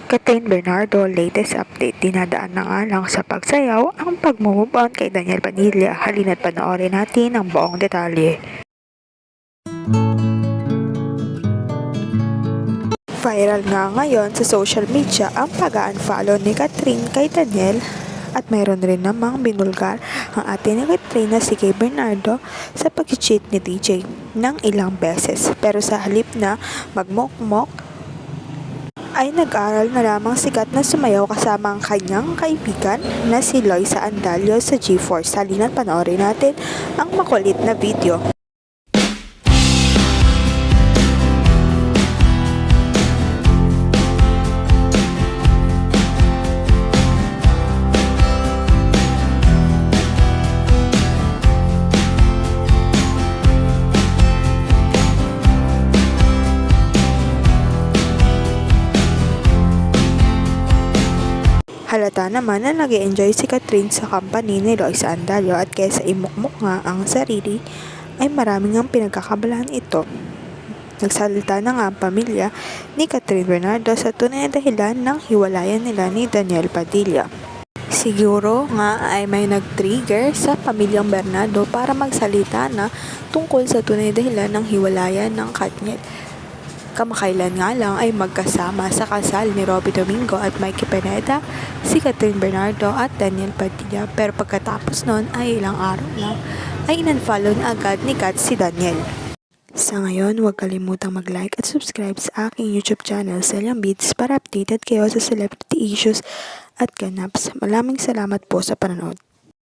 Catherine Bernardo, latest update, dinadaan na nga lang sa pagsayaw ang pag-move on kay Daniel Padilla. Halina't panoorin natin ang buong detalye. Viral nga ngayon sa social media ang pag-unfollow ni Catherine kay Daniel at mayroon rin namang binulgar ang ate ni Catherine na si Kay Bernardo sa pag-cheat ni DJ ng ilang beses. Pero sa halip na magmokmok ay nag-aral na lamang sikat na sumayaw kasama ang kanyang kaibigan na si Loisa Andalio sa G-Force. Halina't panoorin natin ang makulit na video. Halata naman na nag-enjoy si Catherine sa company ni Loisa Andalio at kesa imukmuk nga ang sarili ay maraming ang pinagkakabalaan ito. Nagsalita na nga ang pamilya ni Catherine Bernardo sa tunay na dahilan ng hiwalayan nila ni Daniel Padilla. Siguro nga ay may nag-trigger sa pamilyang Bernardo para magsalita na tungkol sa tunay na dahilan ng hiwalayan ng Katniel. Kamakailan nga lang ay magkasama sa kasal ni Robby Domingo at Mikey Pineda, si Catherine Bernardo at Daniel Padilla. Pero pagkatapos nun ay ilang araw lang ay in-unfollow na agad ni Kat si Daniel. Sa ngayon, huwag kalimutang mag-like at subscribe sa aking YouTube channel, Celian Beats, para updated kayo sa celebrity issues at ganaps. Maraming salamat po sa panonood.